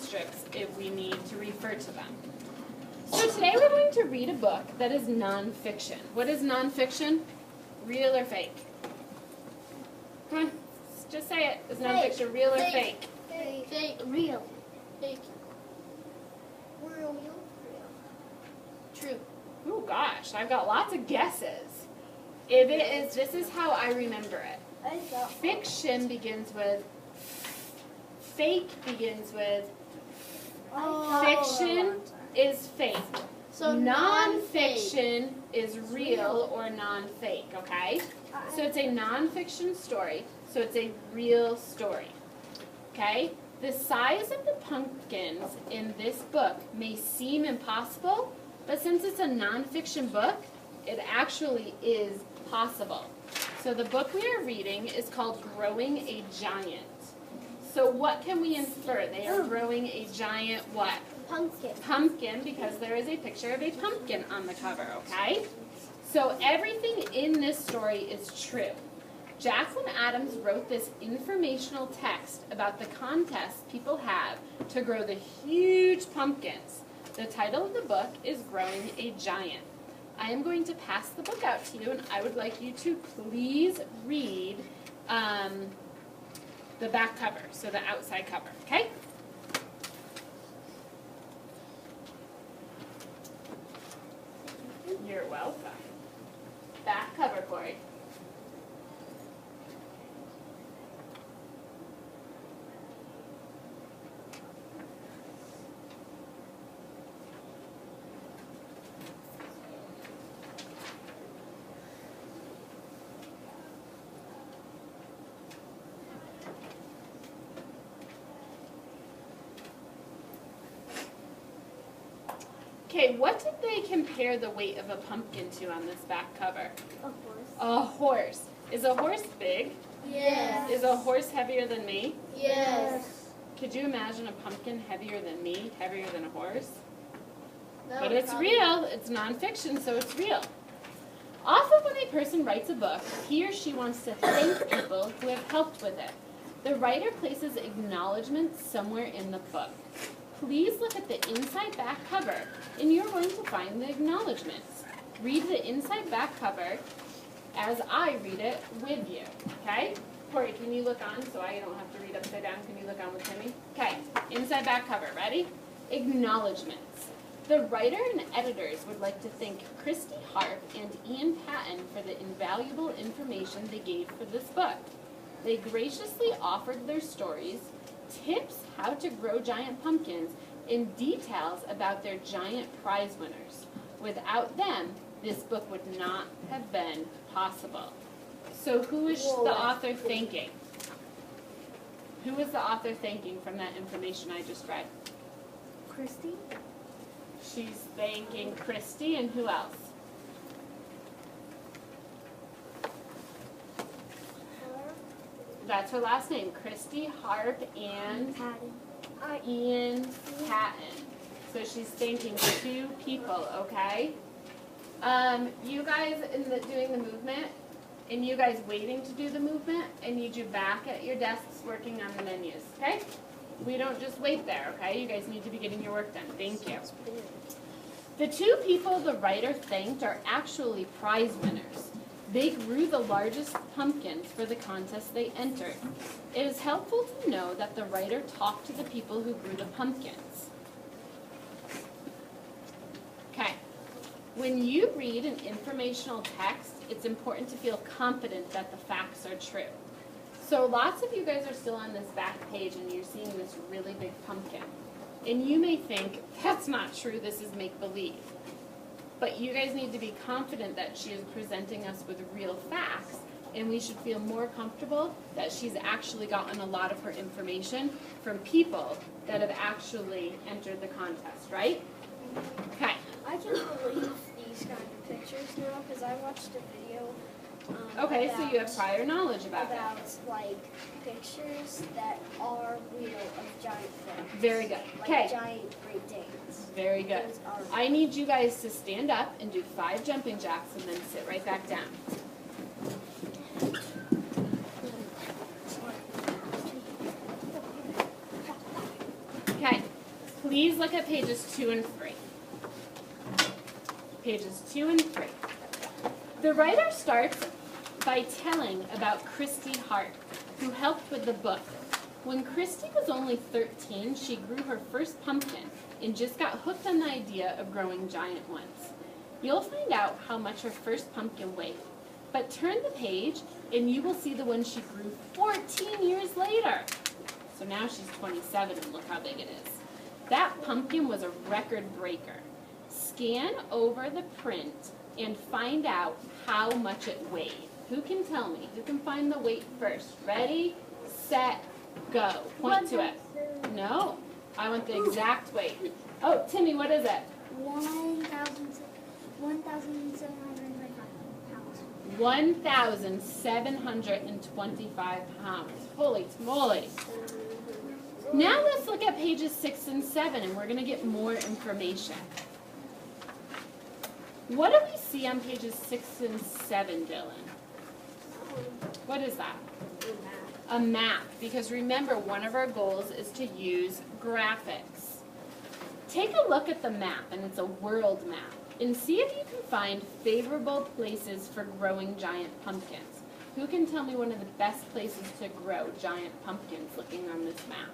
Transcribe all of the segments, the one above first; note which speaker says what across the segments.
Speaker 1: asterisks if we need to refer to them. So today we're going to read a book that is nonfiction. What is nonfiction? Real or fake? Come on, just say it. Is nonfiction real or fake?
Speaker 2: Fake. Real. Fake. Real. True.
Speaker 1: Oh gosh, I've got lots of guesses. If it is, this is how I remember it. Fiction begins with, fake begins with, fiction is fake.
Speaker 2: So
Speaker 1: non-fiction is real or non-fake, okay? So it's a non-fiction story, so it's a real story, okay? The size of the pumpkins in this book may seem impossible, but since it's a non-fiction book, it actually is possible. So the book we are reading is called Growing a Giant. So what can we infer? They are growing a giant what?
Speaker 2: Pumpkin.
Speaker 1: Pumpkin, because there is a picture of a pumpkin on the cover, okay? So everything in this story is true. Jackson Adams wrote this informational text about the contest people have to grow the huge pumpkins. The title of the book is Growing a Giant. I am going to pass the book out to you, and I would like you to please read the back cover, so the outside cover, okay? You're welcome. Back cover, Corey. Okay, what did they compare the weight of a pumpkin to on this back cover?
Speaker 2: A horse.
Speaker 1: A horse. Is a horse big?
Speaker 2: Yes.
Speaker 1: Is a horse heavier than me?
Speaker 2: Yes.
Speaker 1: Could you imagine a pumpkin heavier than me, heavier than a horse?
Speaker 2: No,
Speaker 1: But it's
Speaker 2: probably.
Speaker 1: real. It's nonfiction, so it's real. Often when a person writes a book, he or she wants to thank people who have helped with it. The writer places acknowledgments somewhere in the book. Please look at the inside back cover, and you're going to find the acknowledgments. Read the inside back cover as I read it with you, okay? Corey, can you look on so I don't have to read upside down? Can you look on with Timmy? Okay, inside back cover, ready? Acknowledgments. The writer and editors would like to thank Christy Harp and Ian Patton for the invaluable information they gave for this book. They graciously offered their stories, tips how to grow giant pumpkins, and details about their giant prize winners. Without them, this book would not have been possible. So who is the author thanking? Who is the author thanking from that information I just read?
Speaker 2: Christy?
Speaker 1: She's thanking Christy, and who else? That's her last name, Christy Harp and
Speaker 2: Patton.
Speaker 1: Ian Patton. So she's thanking two people, okay? You guys doing the movement, and you guys waiting to do the movement, I need you back at your desks working on the menus, okay? We don't just wait there, okay? You guys need to be getting your work done. Thank you. The two people the writer thanked are actually prize winners. They grew the largest pumpkins for the contest they entered. It is helpful to know that the writer talked to the people who grew the pumpkins. Okay. When you read an informational text, it's important to feel confident that the facts are true. So lots of you guys are still on this back page and you're seeing this really big pumpkin. And you may think, that's not true, this is make-believe. But you guys need to be confident that she is presenting us with real facts, and we should feel more comfortable that she's actually gotten a lot of her information from people that have actually entered the contest, right? Okay.
Speaker 2: I can believe these kind of pictures now because I watched a video.
Speaker 1: Okay, so you have prior knowledge about that.
Speaker 2: Like pictures that are real of giant things.
Speaker 1: Very good.
Speaker 2: Like
Speaker 1: Okay.
Speaker 2: giant Great Danes.
Speaker 1: Very good.
Speaker 2: Those are
Speaker 1: I need you guys to stand up and do 5 jumping jacks and then sit right back down. Okay. Please look at pages 2 and 3. Pages 2 and 3. The writer starts by telling about Christy Hart, who helped with the book. When Christy was only 13, she grew her first pumpkin and just got hooked on the idea of growing giant ones. You'll find out how much her first pumpkin weighed. But turn the page and you will see the one she grew 14 years later. So now she's 27 and look how big it is. That pumpkin was a record breaker. Scan over the print and find out how much it weighed. Who can tell me? Who can find the weight first? Ready, set, go. Point to it. No, I want the exact weight. Oh, Timmy, what is it?
Speaker 2: 1,725 pounds.
Speaker 1: 1,725 pounds. Holy moly. Now let's look at pages 6 and 7, and we're going to get more information. What do we see on pages 6 and 7, Dylan? What is that? A map, because remember, one of our goals is to use graphics. Take a look at the map, and it's a world map, and see if you can find favorable places for growing giant pumpkins. Who can tell me one of the best places to grow giant pumpkins looking on this map?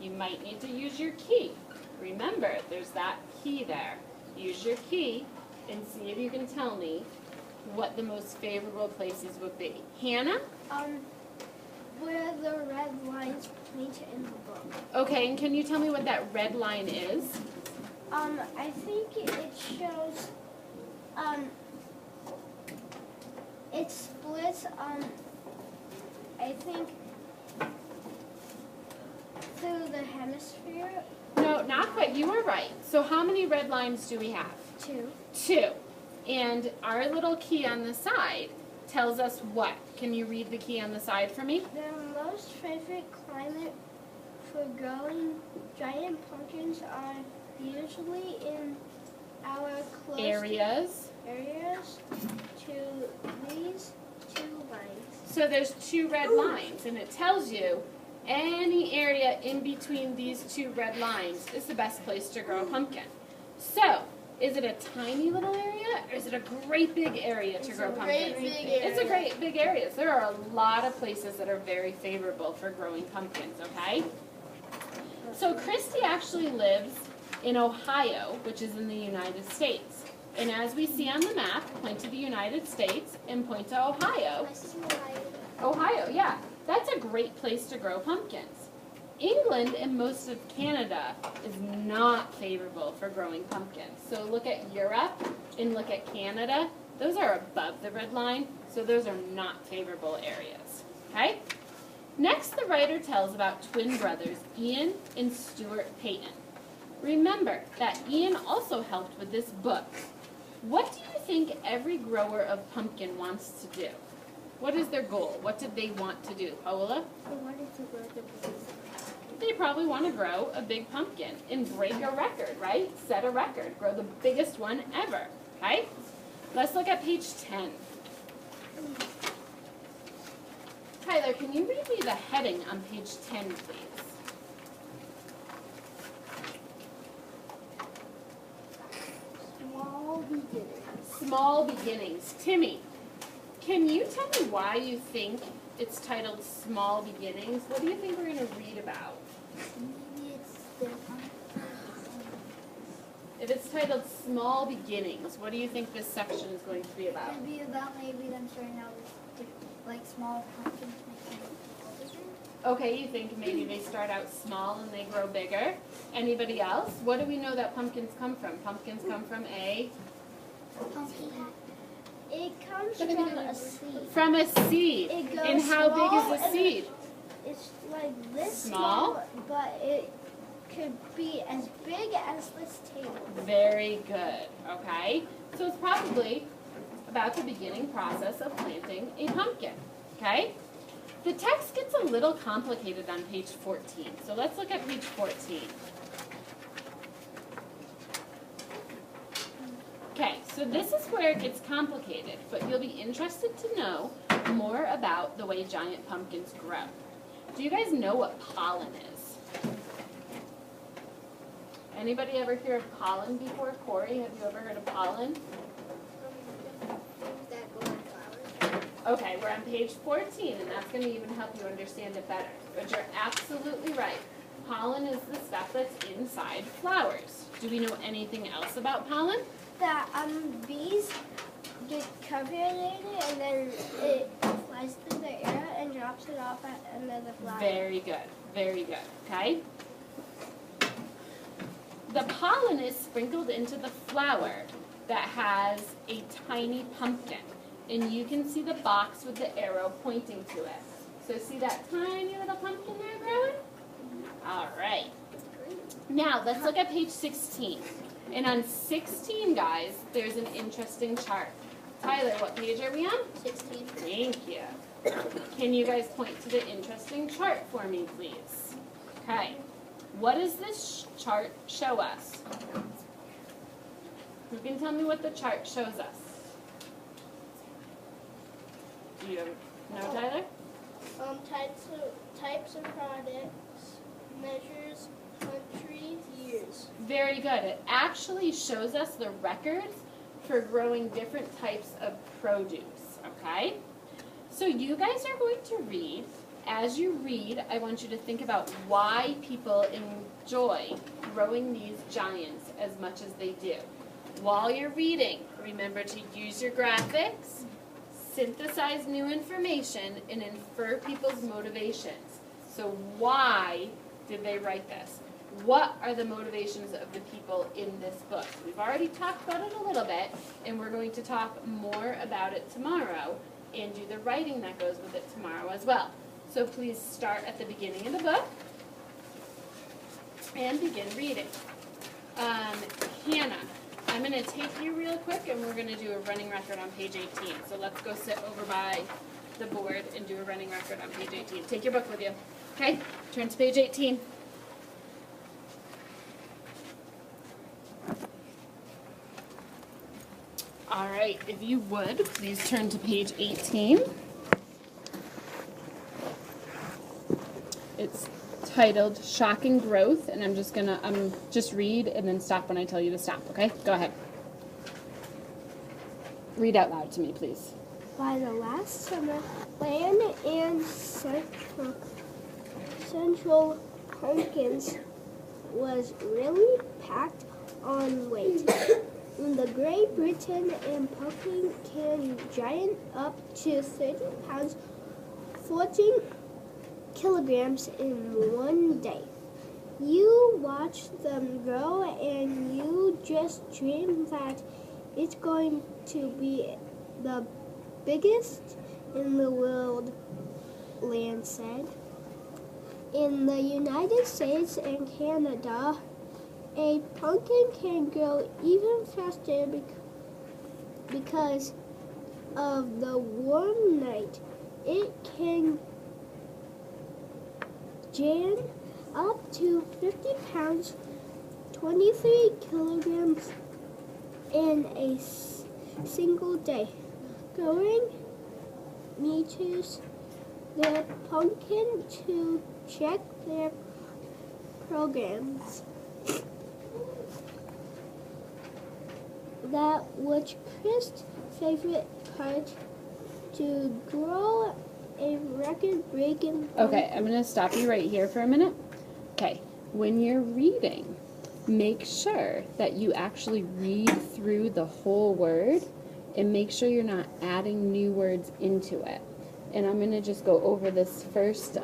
Speaker 1: You might need to use your key. Remember, there's that key there. Use your key and see if you can tell me what the most favorable places would be. Hannah?
Speaker 2: Where the red lines painted in the book.
Speaker 1: Okay, and can you tell me what that red line is?
Speaker 2: I think it shows, it splits, I think, through the hemisphere.
Speaker 1: No, not quite. You were right. So how many red lines do we have?
Speaker 2: 2.
Speaker 1: 2. And our little key on the side tells us what? Can you read the key on the side for me?
Speaker 2: The most favorite climate for growing giant pumpkins are usually in our close
Speaker 1: areas
Speaker 2: to these 2 lines.
Speaker 1: So there's 2 red lines, and it tells you any area in between these 2 red lines is the best place to grow a pumpkin. So, is it a tiny little area, or is it a great big area to grow pumpkins? It's a great big area. There are a lot of places that are very favorable for growing pumpkins, okay? So Christy actually lives in Ohio, which is in the United States. And as we see on the map, point to the United States and point to Ohio. Ohio, yeah. That's a great place to grow pumpkins. England and most of Canada is not favorable for growing pumpkins. So look at Europe and look at Canada. Those are above the red line, so those are not favorable areas. Okay? Next, the writer tells about twin brothers Ian and Stuart Payton. Remember that Ian also helped with this book. What do you think every grower of pumpkin wants to do? What is their goal? What did they want to do? Paola?
Speaker 2: They wanted to grow the big.
Speaker 1: They probably want to grow a big pumpkin and break a record, right? Set a record. Grow the biggest one ever, okay? Let's look at page 10. Tyler, can you read me the heading on page 10, please?
Speaker 2: Small beginnings.
Speaker 1: Small beginnings. Timmy, can you tell me why you think it's titled Small Beginnings? What do you think we're going to read about?
Speaker 2: Maybe it's different.
Speaker 1: If it's titled Small Beginnings, what do you think this section is going to be about?
Speaker 2: It'd be about maybe them starting out with like small pumpkins making it bigger.
Speaker 1: Okay, you think maybe they start out small and they grow bigger. Anybody else? What do we know that pumpkins come from? Pumpkins come from a?
Speaker 2: Pumpkin. It comes from a seed.
Speaker 1: From a seed.
Speaker 2: It goes
Speaker 1: And how big
Speaker 2: small
Speaker 1: is the
Speaker 2: and
Speaker 1: seed?
Speaker 2: It's like this
Speaker 1: Small?
Speaker 2: but it could be as big as this table.
Speaker 1: Very good, okay? So it's probably about the beginning process of planting a pumpkin, okay? The text gets a little complicated on page 14, so let's look at page 14. Okay, so this is where it gets complicated, but you'll be interested to know more about the way giant pumpkins grow. Do you guys know what pollen is? Anybody ever hear of pollen before? Corey, have you ever heard of pollen?
Speaker 2: Things that go on flowers.
Speaker 1: Okay, we're on page 14, and that's going to even help you understand it better. But you're absolutely right. Pollen is the stuff that's inside flowers. Do we know anything else about pollen?
Speaker 2: That bees get covered in it and then it flies through the air and drops it off at another flower.
Speaker 1: Very good, very good, okay? The pollen is sprinkled into the flower that has a tiny pumpkin. And you can see the box with the arrow pointing to it. So see that tiny little pumpkin there growing? All right. Now, let's look at page 16. And on 16, guys, there's an interesting chart. Tyler, what page are we on?
Speaker 2: 16.
Speaker 1: Thank you. Can you guys point to the interesting chart for me, please? Okay. What does this chart show us? Who can tell me what the chart shows us? Do you know, Tyler?
Speaker 2: Types of products, measures, countries, years.
Speaker 1: Very good. It actually shows us the records for growing different types of produce, okay? So you guys are going to read. As you read, I want you to think about why people enjoy growing these giants as much as they do. While you're reading, remember to use your graphics, synthesize new information, and infer people's motivations. So why did they write this? What are the motivations of the people in this book? We've already talked about it a little bit, and we're going to talk more about it tomorrow and do the writing that goes with it tomorrow as well. So please start at the beginning of the book and begin reading. Hannah, I'm going to take you real quick, and we're going to do a running record on page 18. So let's go sit over by the board and do a running record on page 18. Take your book with you. Okay, turn to page 18. All right, if you would, please turn to page 18. It's titled Shocking Growth, and I'm just read and then stop when I tell you to stop, okay? Go ahead. Read out loud to me, please.
Speaker 2: By the last summer, land and central pumpkins was really packed on weight. In the Great Britain, and pumpkin can giant up to 30 pounds, 14 kilograms in one day. You watch them grow and you just dream that it's going to be the biggest in the world, Land said. In the United States and Canada, a pumpkin can grow even faster because of the warm night. It can gain up to 50 pounds, 23 kilograms in a single day. Growing meters the pumpkin to check their programs. That was Chris' favorite part, to grow a record-breaking pumpkin.
Speaker 1: Okay, I'm going to stop you right here for a minute. Okay, when you're reading, make sure that you actually read through the whole word and make sure you're not adding new words into it. And I'm going to just go over this first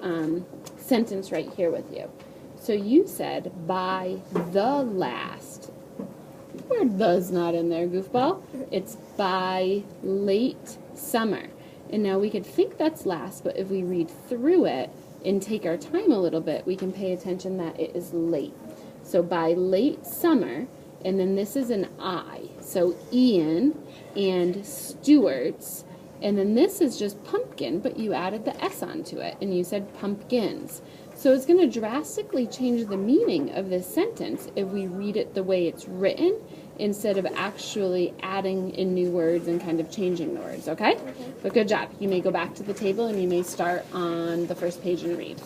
Speaker 1: sentence right here with you. So you said, by the last. The word the's not in there, goofball. It's by late summer. And now we could think that's last, but if we read through it and take our time a little bit, we can pay attention that it is late. So by late summer, and then this is an I. So Ian and Stewart's, and then this is just pumpkin, but you added the S onto it, and you said pumpkins. So it's going to drastically change the meaning of this sentence if we read it the way it's written instead of actually adding in new words and kind of changing the words, okay? But good job. You may go back to the table and you may start on the first page and read.